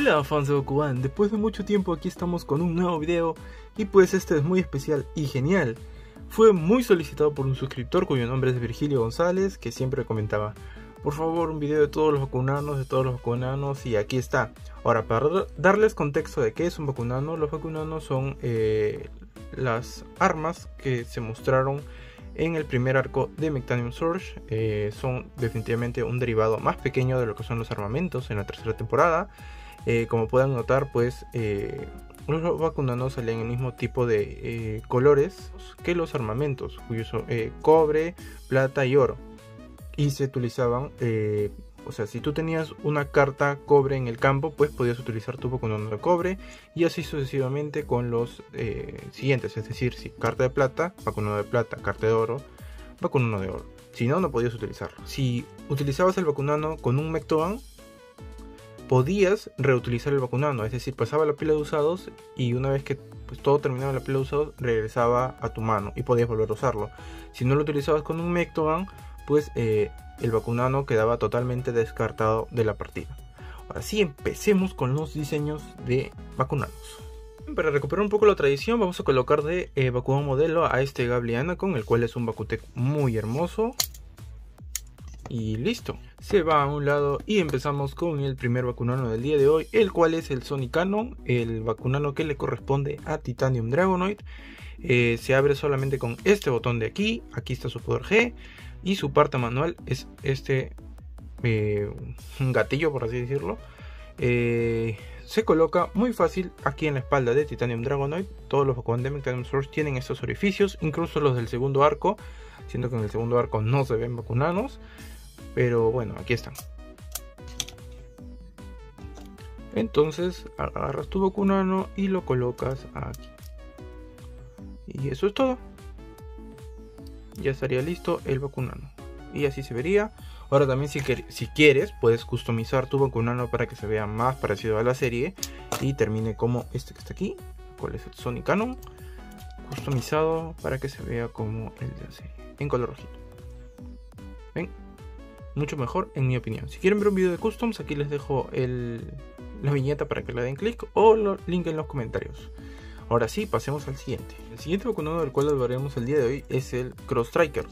Hola fans de Bakugan, después de mucho tiempo aquí estamos con un nuevo video y pues este es muy especial y genial. Fue muy solicitado por un suscriptor cuyo nombre es Virgilio González, que siempre comentaba: por favor, un video de todos los Bakunanos, y aquí está. Ahora, para darles contexto de qué es un Bakunano, los Bakunanos son las armas que se mostraron en el primer arco de Mechtanium Surge. Son definitivamente un derivado más pequeño de lo que son los armamentos en la tercera temporada. Como pueden notar, pues los Bakunanos salían en el mismo tipo de colores que los armamentos, cuyos son cobre, plata y oro. Y se utilizaban, o sea, si tú tenías una carta cobre en el campo, pues podías utilizar tu Bakunano de cobre, y así sucesivamente con los siguientes. Es decir, si carta de plata, Bakunano de plata; carta de oro, Bakunano de oro. Si no, no podías utilizarlo. Si utilizabas el Bakunano con un Mectogan, podías reutilizar el Bakunano, es decir, pasaba la pila de usados y una vez que pues todo terminaba la pila de usados, regresaba a tu mano y podías volver a usarlo. Si no lo utilizabas con un Mectogan, pues el Bakunano quedaba totalmente descartado de la partida. Ahora sí, empecemos con los diseños de Bakunanos. Para recuperar un poco la tradición, vamos a colocar de Bakugan modelo a este Gably Anacon, el cual es un Bakutech muy hermoso. Y listo, se va a un lado y empezamos con el primer Bakunano del día de hoy, el cual es el Sonic Cannon, el Bakunano que le corresponde a Titanium Dragonoid. Se abre solamente con este botón de aquí. Aquí está su poder G, y su parte manual es este gatillo, por así decirlo. Se coloca muy fácil aquí en la espalda de Titanium Dragonoid. Todos los Bakugan de Mechtanium Surge tienen estos orificios, incluso los del segundo arco, siendo que en el segundo arco no se ven Bakunanos, pero bueno, aquí están. Entonces agarras tu Bakunano y lo colocas aquí, y eso es todo. Ya estaría listo el Bakunano, y así se vería. Ahora también si quieres puedes customizar tu Bakunano para que se vea más parecido a la serie y termine como este que está aquí, cuál es el Sonic Cannon, customizado para que se vea como el de la serie, en color rojito. ¿Ven? Mucho mejor en mi opinión. Si quieren ver un video de customs, aquí les dejo la viñeta para que le den clic, o el link en los comentarios. Ahora sí, pasemos al siguiente. El siguiente Bakunano del cual hablaremos el día de hoy es el Cross Striker.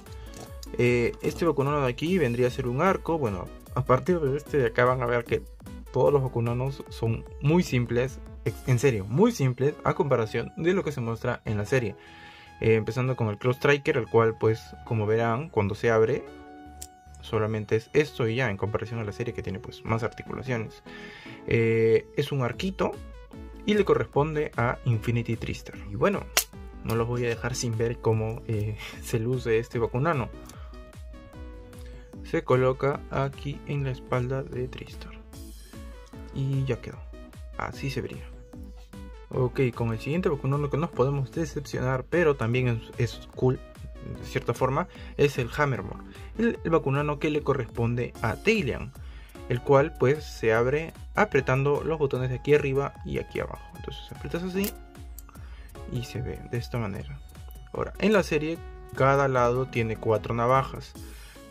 Este Bakunano de aquí vendría a ser un arco. Bueno, a partir de este de acá van a ver que todos los Bakunanos son muy simples, en serio, muy simples a comparación de lo que se muestra en la serie. Empezando con el Cross Striker, el cual pues como verán cuando se abre solamente es esto y ya, en comparación a la serie que tiene pues más articulaciones. Es un arquito y le corresponde a Infinity Trister. Y bueno, no los voy a dejar sin ver cómo se luce este Bakunano. Se coloca aquí en la espalda de Trister y ya quedó, así se vería. Ok, con el siguiente Bakunano que nos podemos decepcionar, pero también es cool de cierta forma, es el Hammermore, el Bakunano que le corresponde a Tailian, el cual pues se abre apretando los botones de aquí arriba y aquí abajo. Entonces aprietas así y se ve de esta manera. Ahora, en la serie cada lado tiene 4 navajas,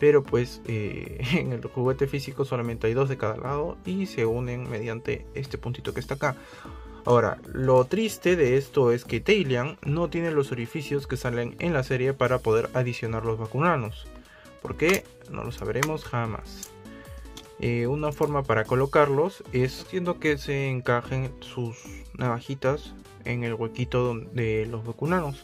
pero pues en el juguete físico solamente hay 2 de cada lado y se unen mediante este puntito que está acá. Ahora, lo triste de esto es que Tailian no tiene los orificios que salen en la serie para poder adicionar los Bakunanos. ¿Por qué? No lo sabremos jamás. Una forma para colocarlos es haciendo que se encajen sus navajitas en el huequito de los Bakunanos.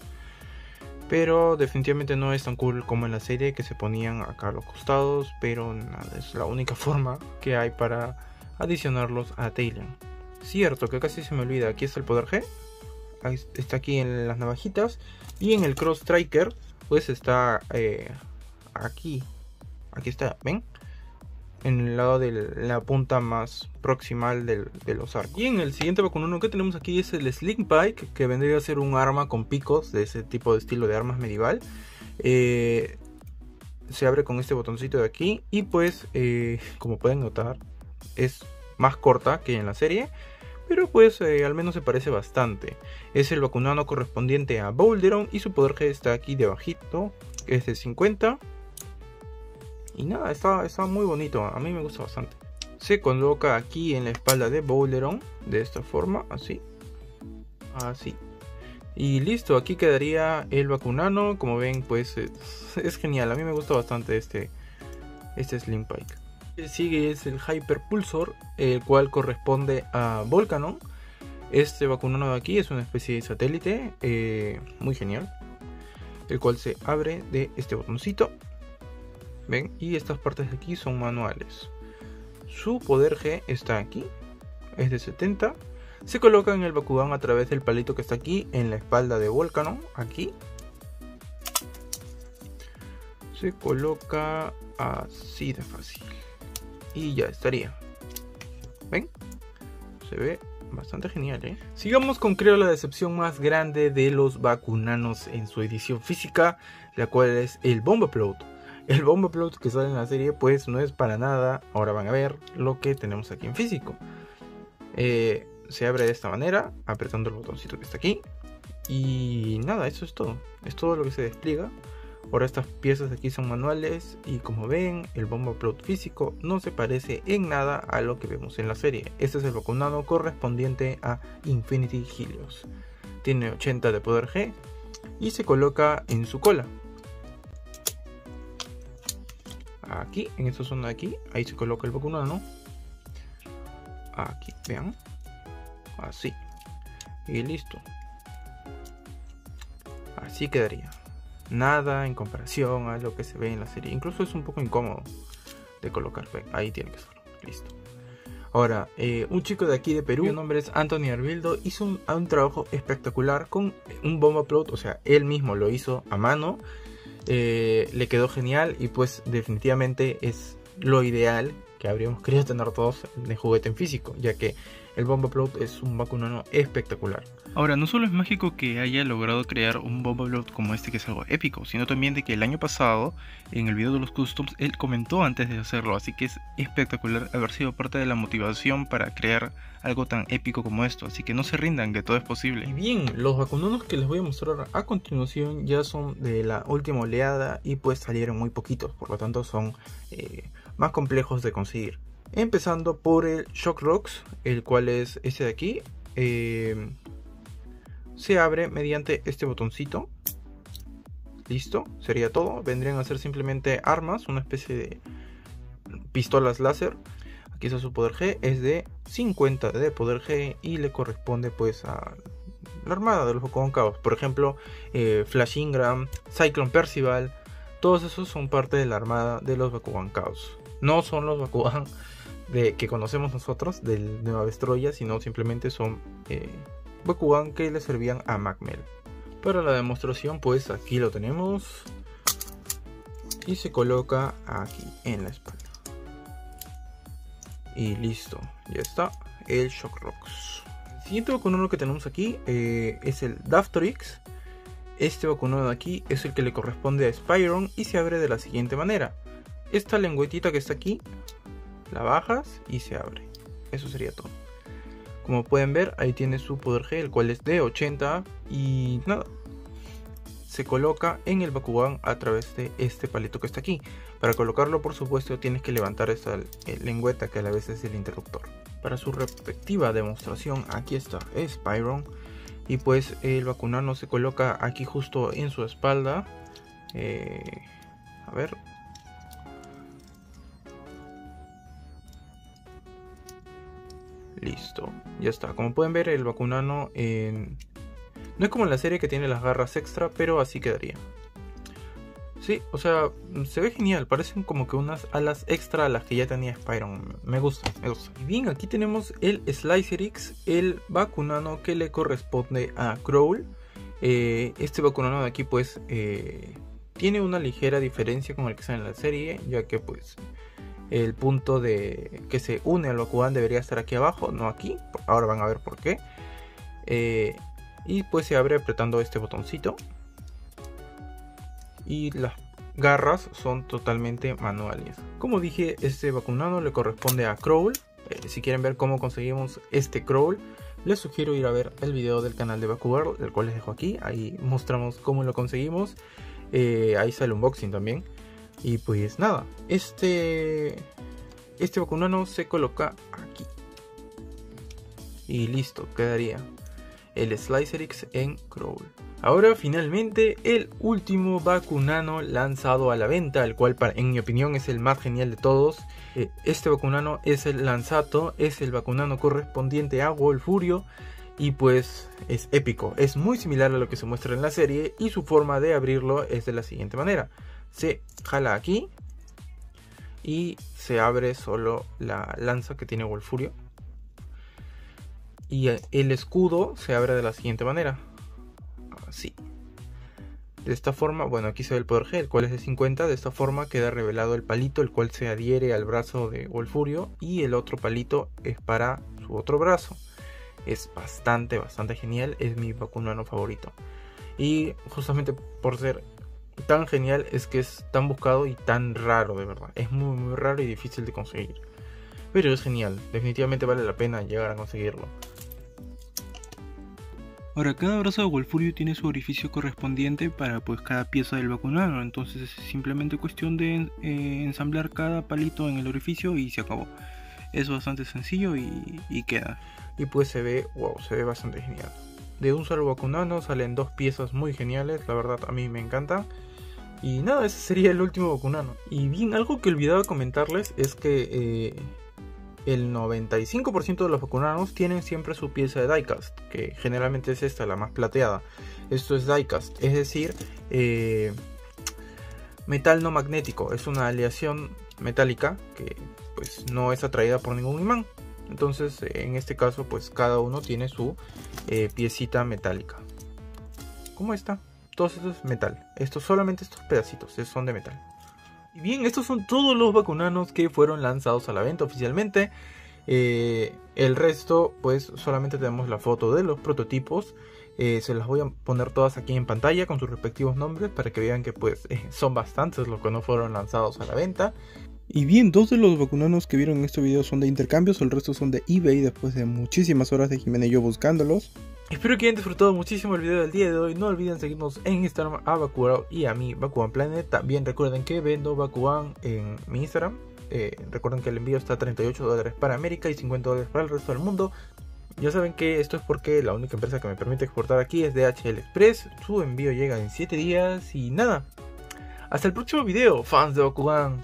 Pero definitivamente no es tan cool como en la serie, que se ponían acá a los costados. Pero nada, es la única forma que hay para adicionarlos a Tailian. Cierto que casi se me olvida, aquí está el poder G, está aquí en las navajitas, y en el Cross Striker pues está aquí está, ¿ven? En el lado de la punta más proximal de los arcos. Y en el siguiente Bakunano que tenemos aquí es el Sling Pike, que vendría a ser un arma con picos de ese tipo de estilo de armas medieval. Se abre con este botoncito de aquí y pues como pueden notar es más corta que en la serie, pero pues al menos se parece bastante. Es el Bakunano correspondiente a Boulderon y su poder G está aquí debajito, que es de 50. Y nada, está muy bonito, a mí me gusta bastante. se coloca aquí en la espalda de Boleron, de esta forma, así. Y listo, aquí quedaría el Bakunano. Como ven, pues es genial. A mí me gusta bastante este Slim Pike. El que sigue es el Hyper Pulsor, el cual corresponde a Volcanon. Este Bakunano de aquí es una especie de satélite, muy genial, el cual se abre de este botoncito. Ven, y estas partes de aquí son manuales. Su poder G está aquí, es de 70. Se coloca en el Bakugan a través del palito que está aquí en la espalda de Volcanon. Aquí se coloca así de fácil y ya estaría. ¿Ven? Se ve bastante genial, ¿eh? Sigamos con, creo, la decepción más grande de los Bakunanos en su edición física, la cual es el Bombapload. El Bombapload que sale en la serie pues no es para nada, ahora van a ver lo que tenemos aquí en físico. Se abre de esta manera, apretando el botoncito que está aquí. Y nada, eso es todo. Es todo lo que se despliega. Ahora estas piezas de aquí son manuales. Y como ven, el Bombapload físico no se parece en nada a lo que vemos en la serie. Este es el Bakunano correspondiente a Infinity Helios. Tiene 80 de poder G y se coloca en su cola. Aquí, en esta zona de aquí, ahí se coloca el Bakunano. Aquí, vean. Así. Y listo. Así quedaría. Nada en comparación a lo que se ve en la serie. Incluso es un poco incómodo de colocar. Ven, ahí tiene que estar. Listo. Ahora, un chico de aquí de Perú, cuyo nombre es Anthony Arbildo, hizo un trabajo espectacular con un Bombapload. O sea, él mismo lo hizo a mano. Le quedó genial y pues definitivamente es lo ideal que habríamos querido tener todos de juguete en físico, ya que el Bombapload es un Bakunano espectacular. Ahora, no solo es mágico que haya logrado crear un Bombapload como este, que es algo épico, sino también de que el año pasado, en el video de los customs, él comentó antes de hacerlo, así que es espectacular haber sido parte de la motivación para crear algo tan épico como esto, así que no se rindan, que todo es posible. Y bien, los Bakunanos que les voy a mostrar a continuación ya son de la última oleada y pues salieron muy poquitos, por lo tanto son más complejos de conseguir. Empezando por el Shock Rocks, el cual es este de aquí. Se abre mediante este botoncito. Listo, sería todo. Vendrían a ser simplemente armas, una especie de pistolas láser. Aquí está su poder G, es de 50 de poder G y le corresponde pues a la armada de los Bakugan Chaos. Por ejemplo, Flash Ingram, Cyclone Percival, todos esos son parte de la armada de los Bakugan Chaos. No son los Bakugan que conocemos nosotros del Nueva Vestroya, sino simplemente son Bakugan que le servían a Macmel. Para la demostración pues aquí lo tenemos y se coloca aquí en la espalda. Y listo, ya está el Shock Rocks. El siguiente Bakunano que tenemos aquí es el Daftorix. Este Bakunano de aquí es el que le corresponde a Spyron y se abre de la siguiente manera. Esta lengüetita que está aquí, la bajas y se abre. Eso sería todo. Como pueden ver, ahí tiene su poder G, el cual es de 80 y nada. Se coloca en el Bakugan a través de este palito que está aquí. Para colocarlo, por supuesto, tienes que levantar esta lengüeta que a la vez es el interruptor. Para su respectiva demostración, aquí está Spyron. Y pues el Bakunano se coloca aquí justo en su espalda. A ver. Listo, ya está. Como pueden ver, el Bakunano no es como en la serie que tiene las garras extra, pero así quedaría. Sí, o sea, se ve genial. Parecen como que unas alas extra a las que ya tenía Spyron. Me gusta, me gusta. Y bien, aquí tenemos el Slicerix, el Bakunano que le corresponde a Crowl. Este Bakunano de aquí pues tiene una ligera diferencia con el que está en la serie, ya que pues el punto de que se une al Bakugan debería estar aquí abajo, no aquí. Ahora van a ver por qué. Y pues se abre apretando este botoncito. Y las garras son totalmente manuales. Como dije, este Bakunano le corresponde a Crowl. Si quieren ver cómo conseguimos este Crowl, les sugiero ir a ver el video del canal de Bakugan, el cual les dejo aquí. Ahí mostramos cómo lo conseguimos. Ahí sale un unboxing también. Y pues nada, este este Bakunano se coloca aquí. Y listo, quedaría el Slicerix en Crawl. Ahora finalmente el último Bakunano lanzado a la venta, el cual en mi opinión es el más genial de todos. Este Bakunano es el Lanzato, es el Bakunano correspondiente a Volfurio. Y pues es épico, es muy similar a lo que se muestra en la serie. Y su forma de abrirlo es de la siguiente manera: se jala aquí y se abre solo la lanza que tiene Volfurio. Y el escudo se abre de la siguiente manera, así. De esta forma, bueno, aquí se ve el poder G, el cual es de 50. De esta forma queda revelado el palito, el cual se adhiere al brazo de Volfurio. Y el otro palito es para su otro brazo. Es bastante genial, es mi Bakunano favorito. Y justamente por ser tan genial es que es tan buscado y tan raro, de verdad. Es muy raro y difícil de conseguir. Pero es genial, definitivamente vale la pena llegar a conseguirlo. Ahora, cada brazo de Volfurio tiene su orificio correspondiente para pues cada pieza del Bakunano. Entonces es simplemente cuestión de ensamblar cada palito en el orificio y se acabó. Es bastante sencillo y queda. Y pues se ve, wow, se ve bastante genial. De un solo Bakunano salen dos piezas muy geniales, la verdad a mí me encanta. Y nada, ese sería el último Bakunano. Y bien, algo que olvidaba comentarles es que el 95% de los Bakunanos tienen siempre su pieza de diecast, que generalmente es esta, la más plateada. Esto es diecast, es decir, metal no magnético. Es una aleación metálica que pues no es atraída por ningún imán. Entonces en este caso pues cada uno tiene su piecita metálica, como esta. Todo esto es metal, solamente estos pedacitos son de metal. Y bien, estos son todos los Bakunanos que fueron lanzados a la venta oficialmente. El resto pues solamente tenemos la foto de los prototipos. Se las voy a poner todas aquí en pantalla con sus respectivos nombres para que vean que pues son bastantes los que no fueron lanzados a la venta. Y bien, dos de los Bakunanos que vieron en este video son de intercambios, el resto son de eBay después de muchísimas horas de Jimena y yo buscándolos. Espero que hayan disfrutado muchísimo el video del día de hoy. No olviden seguirnos en Instagram a Bakugan y a mí, Bakugan Planet. También recuerden que vendo Bakugan en mi Instagram. Recuerden que el envío está a $38 para América y $50 para el resto del mundo. Ya saben que esto es porque la única empresa que me permite exportar aquí es DHL Express. Su envío llega en 7 días y nada. Hasta el próximo video, fans de Bakugan.